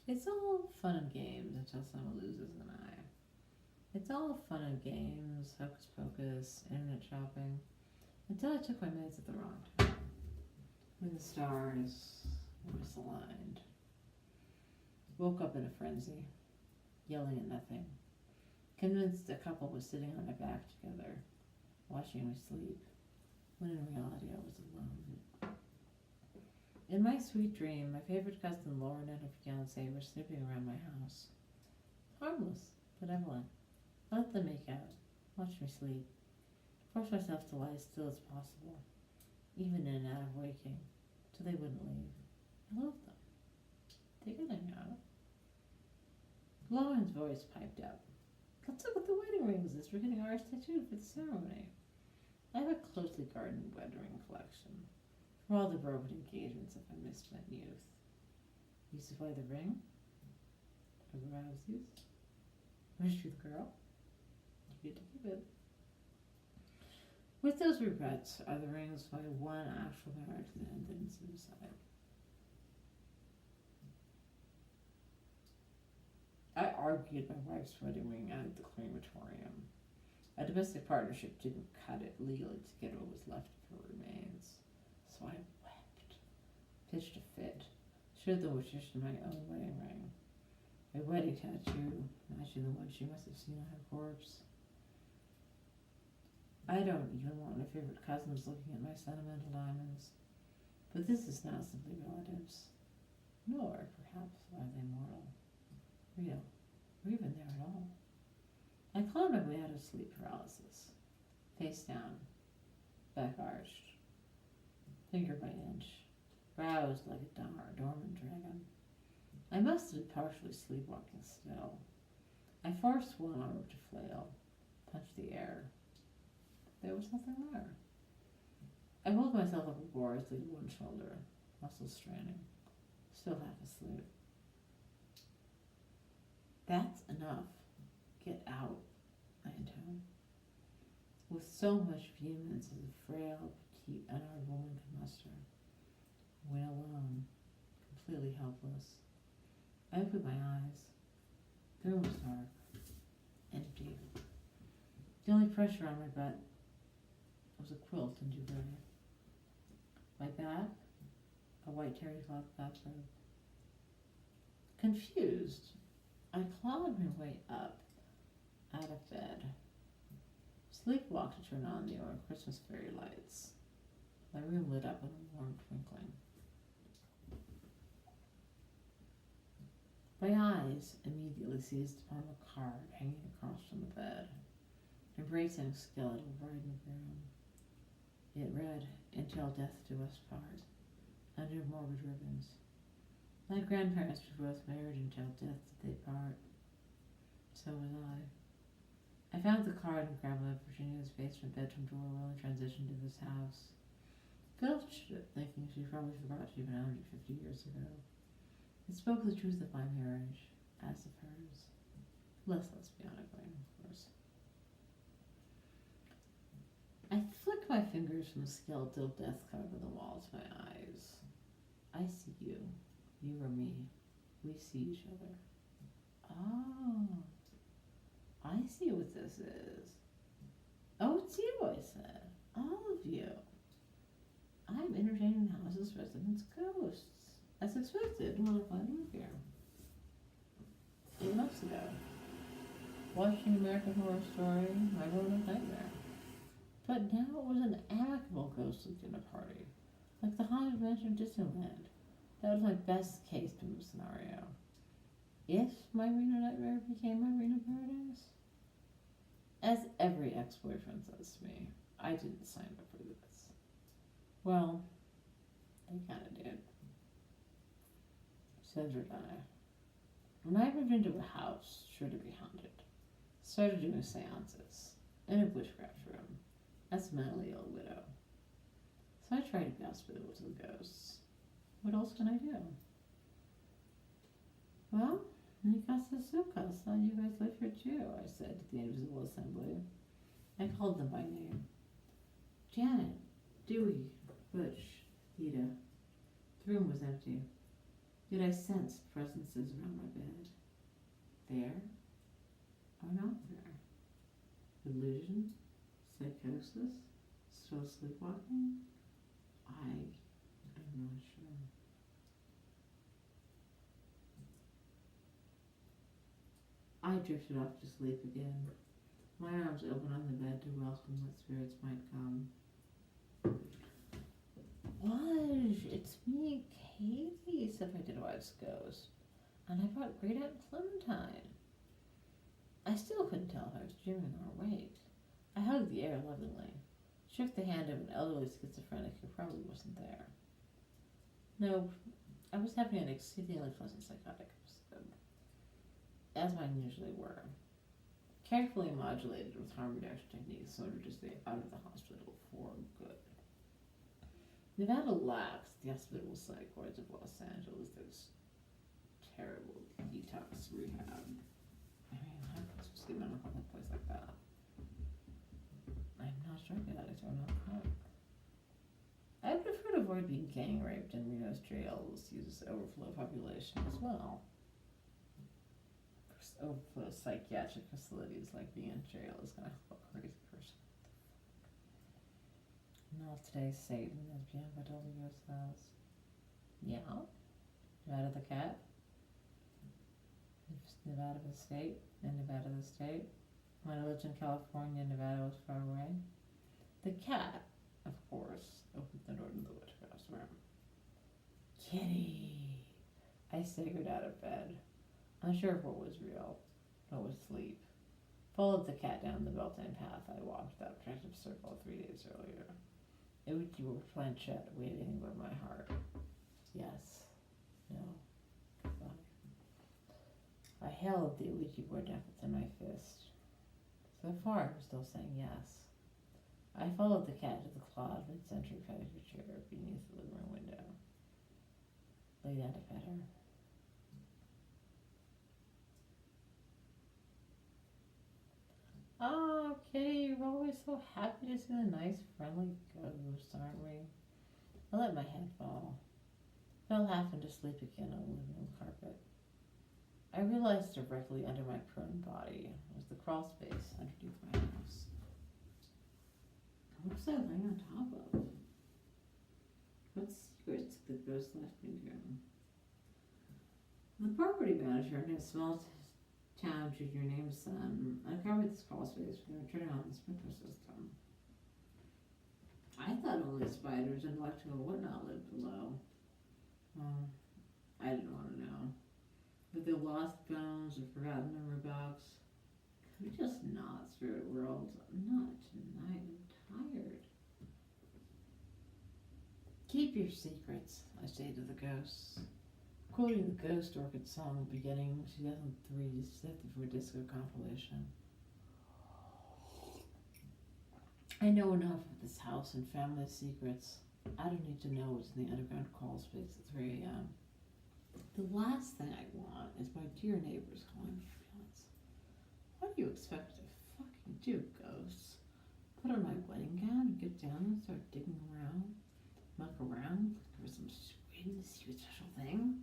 It's all fun and games until someone loses an eye. It's all fun and games, hocus pocus, internet shopping, until I took my meds at the wrong time, when the stars were misaligned. Woke up in a frenzy, yelling at nothing, convinced a couple was sitting on my back together, watching me sleep, when in reality I was alone. In my sweet dream, my favorite cousin Lauren and her fiancé were snooping around my house. Harmless, benevolent. I let them make out, watch me sleep, force myself to lie as still as possible, even in and out of waking, till they wouldn't leave. I loved them. They could hang out. Lauren's voice piped up. Let's look at the wedding rings as we're getting ours tattooed for the ceremony. I have a closely guarded wedding ring collection for all the broken engagements of my misspent youth. Yusufy the ring, Arousius, wish you the girl, you get to keep it. With those regrets are the rings of my one actual marriage that ended in suicide. I argued my wife's wedding ring out of the crematorium. A domestic partnership didn't cut it legally to get what was left of her remains. So I wept, pitched a fit, showed the magician my own wedding ring, a wedding tattoo matching the one she must have seen on her corpse. I don't even want my favorite cousins looking at my sentimental diamonds, but this is not simply relatives, nor perhaps are they mortal, real, or even there at all. I clawed my way out of sleep paralysis, face down, back arched, finger by inch, roused like a dormant dragon. I must have been partially sleepwalking still. I forced one arm to flail, punched the air. There was nothing there. I pulled myself up laboriously to one shoulder, muscles straining, still half asleep. That's enough. Get out, I intoned, with so much vehemence as a frail, petite, unarmed woman could muster. When alone, completely helpless, I opened my eyes. The room was dark, empty. The only pressure on my butt was a quilt and duvet. My back, a white terry cloth bathrobe. Confused, I clawed my way up out of bed, sleepwalked to turn on the Christmas fairy lights. My room lit up with a warm twinkling. My eyes immediately seized upon the card hanging across from the bed, embracing a skeletal bride and groom. It read, "Until death do us part," under mortgage ribbons. My grandparents were both married until death did they part. So was I. I found the card in Grandma Virginia's basement bedroom door while I transitioned to this house. Filched it, thinking she probably forgot she'd been 150 years ago. It spoke the truth of my marriage, as of hers. Less lesbianically, of course. I flick my fingers from the skeletal death card on the wall to my eyes. I see you. You or me. We see each other. Oh, I see what this is. Oh, it's you, I said. All of you. I'm entertaining the house's residents' ghosts. As expected, when I moved here. 8 months ago. Watching American Horror Story, my rodent nightmare. But now it was an amicable ghostly dinner party, like the Haunted Mansion Disneyland. That was my best case scenario. If my Reno nightmare became my Reno paradise? As every ex-boyfriend says to me, I didn't sign up for this. Well, I kinda did. Cedric and I. When I moved into a house sure to be haunted, started doing seances in a witchcraft room as a mentally ill widow. So I tried to be hospitable to the ghosts. What else can I do? Well, mi casa es su casa, you guys live here too, I said to the invisible assembly. I called them by name. Janet, Dewey, Butch, Ida. The room was empty. Yet I sensed presences around my bed. There or not there. Illusion? Psychosis? Still sleepwalking? I am not sure. I drifted off to sleep again, my arms open on the bed to welcome what spirits might come. Waj, it's me, Katie, said my dead wife's ghost, and I brought Great Aunt Clementine. I still couldn't tell if I was dreaming or awake. I hugged the air lovingly, shook the hand of an elderly schizophrenic who probably wasn't there. No, I was having an exceedingly pleasant psychotic episode, as mine usually were, carefully modulated with harm reduction techniques in order to stay out of the hospital for good. Nevada lacks the hospital psych wards of Los Angeles. Those terrible detox rehab. I mean, how am I supposed to get in a public place like that? I'm not drug addict or not drunk. I prefer to avoid being gang raped in Reno's jails, use overflow population as well. Overflow psychiatric facilities like being in jail is gonna help a crazy person. Not today, Satan, as Bianca W says. Yeah? Nevada the cat? Nevada the state? And Nevada the state? When I lived in California, Nevada was far away. The cat, of course, opened the door to the witchhouse room. Kitty! I staggered out of bed, unsure if what was real, what was sleep. Followed the cat down the built-in path I walked that protective circle 3 days earlier. It would be a planchette waiting by my heart. Yes. No. Goodbye. I held the Ouija board deck within my fist. So far, I was still saying yes. I followed the cat to the closet mid-century pedicure chair beneath the living room window. Lay down to pet her. Oh, Kitty, we're always so happy to see the nice, friendly ghosts, aren't we? I let my head fall. Fell half into sleep again on the living room carpet. I realized directly under my prone body was the crawl space underneath my house. What was I laying on top of? What secrets did the ghost left me to? The property manager in a small town junior named son uncovered this crawl space when they were turning on the sprinkler system. I thought only spiders and electrical whatnot lived below. Well, I didn't want to know. With the lost bones or forgotten memory box, could we just not, spirit world? Not tonight, I'm tired. Keep your secrets, I say to the ghosts, quoting the Ghost Orchid song beginning 2003's Death Before Disco compilation. I know enough of this house and family secrets. I don't need to know what's in the underground crawl space at 3 a.m. The last thing I want is my dear neighbors calling the ambulance. What do you expect to fucking do, ghosts? Put on my wedding gown and get down and start digging around? Muck around looking for some sweet special thing?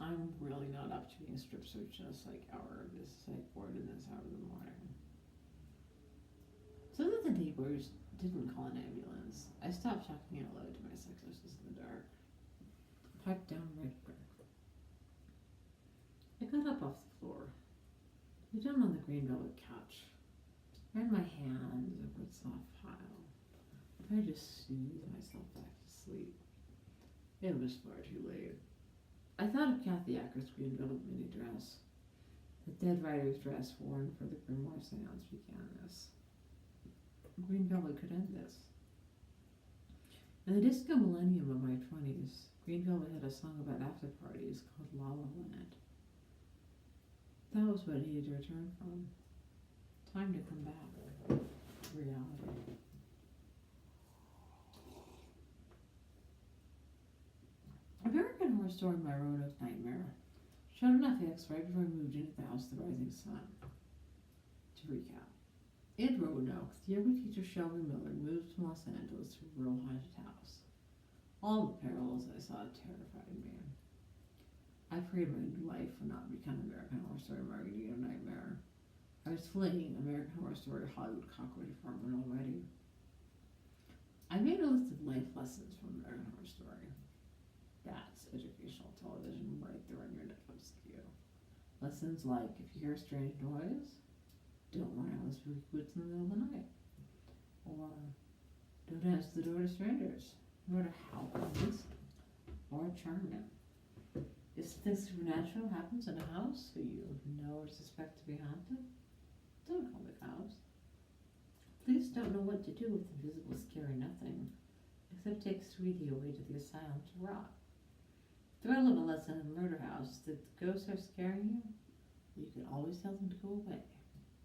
I'm really not up to being strip searched in a psych hour, this psych ward in this hour of the morning. So that the neighbors didn't call an ambulance, I stopped talking out loud to my psychosis in the dark. Piped down right quick. I got up off the floor, lay down on the green velvet couch, ran my hands over its soft pile, tried to soothe myself back to sleep. It was far too late. I thought of Kathy Acker's green velvet mini dress. The dead writer's dress worn for the Grimoire seance began this. Green velvet could end this. In the disco millennium of my 20s, Green Velvet had a song about after parties called La La Land. That was what I needed to return from. Time to come back. Reality. American Horror Story My Roanoke Nightmare showed on FX right before I moved into the House of the Rising Sun. To recap, in Roanoke, the yoga teacher Shelby Miller moves from Los Angeles to a rural haunted house. All the perils I saw terrified me. I prayed my life would not become American Horror Story Margarita Nightmare. I was fleeing American Horror Story Hollywood cockroach department already. I made a list of life lessons from American Horror Story. That's educational television right there on your Netflix queue. Lessons like, if you hear a strange noise, don't run out of the spooky woods in the middle of the night. Or, don't answer the door to strangers, no matter how convincing or charming. If something supernatural happens in a house who you know or suspect to be haunted, don't call the cops. Police don't know what to do with invisible scary nothing, except take Sweetie away to the asylum to rot. Thrill of a lesson in a murder house that the ghosts are scaring you, you can always tell them to go away,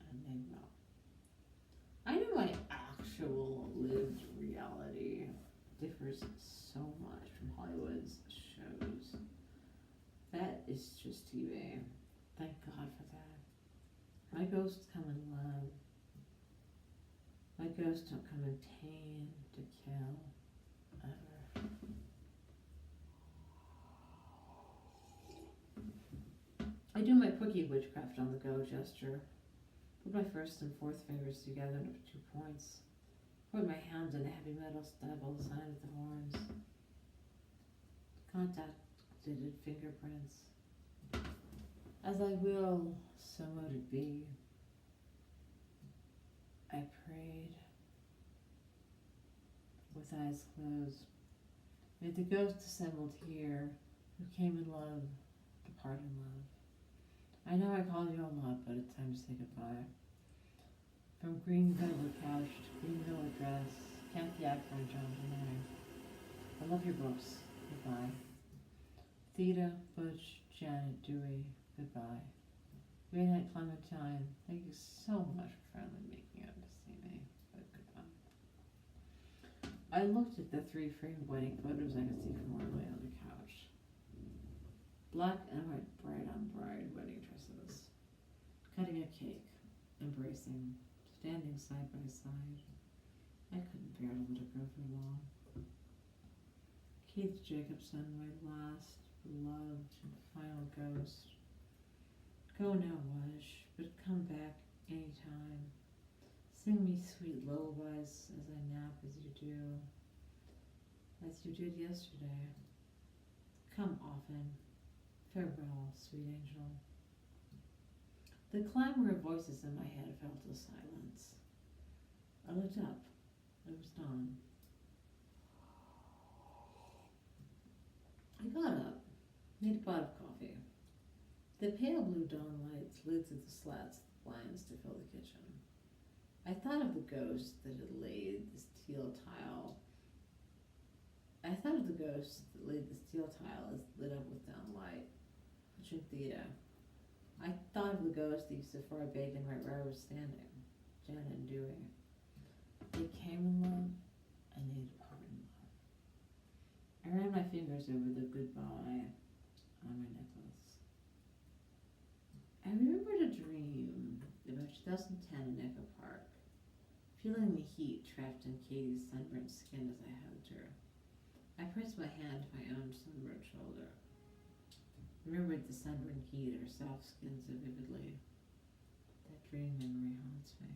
and they will. I know my actual lived reality differs so much from Hollywood's shows. That is just TV. Thank God for that. My ghosts come in love. My ghosts don't come in pain to kill, ever. I do my quickie witchcraft on the go gesture. Put my first and fourth fingers together into 2 points. Put my hand in a heavy metal stab on the side of the horns. Contacted fingerprints. As I will, so mote it be. I prayed with eyes closed. May the ghosts assembled here, who came in love, depart in love. I know I called you a lot, but it's time to say goodbye. From green velvet couch to green villa dress, Kathy Akron, John Denay. I love your books. Goodbye. Theta, Butch, Janet, Dewey. Goodbye. Great night, Clementine. Thank you so much for finally making it to see me. But goodbye. I looked at the 3 framed wedding photos I could see from where I lay on the couch. Black and white bride-on-bride wedding dresses. Cutting a cake. Embracing. Standing side by side. I couldn't bear to let it go for long. Keith Jacobson, my last beloved and final ghost. Go now, Wash, but come back anytime. Sing me sweet lullabies as I nap as you did yesterday. Come often. Farewell, sweet angel. The clamor of voices in my head fell to silence. I looked up. It was dawn. I got up, made a pot of coffee. The pale blue dawn light slid through the slats of the blinds to fill the kitchen. I thought of the ghost that had laid the steel tile. as lit up with down light. Pushing Theta. I thought of the ghost that used to fry bacon right where I was standing, Janet and Dewey. They came in love, and they departed in love. I ran my fingers over the goodbye on my necklace. I remembered a dream about 2010 in Echo Park, feeling the heat trapped in Katie's sunburnt skin as I hugged her. I pressed my hand to my own sunburnt shoulder. Remembered the sunburned heat of her soft skin so vividly. That dream memory haunts me.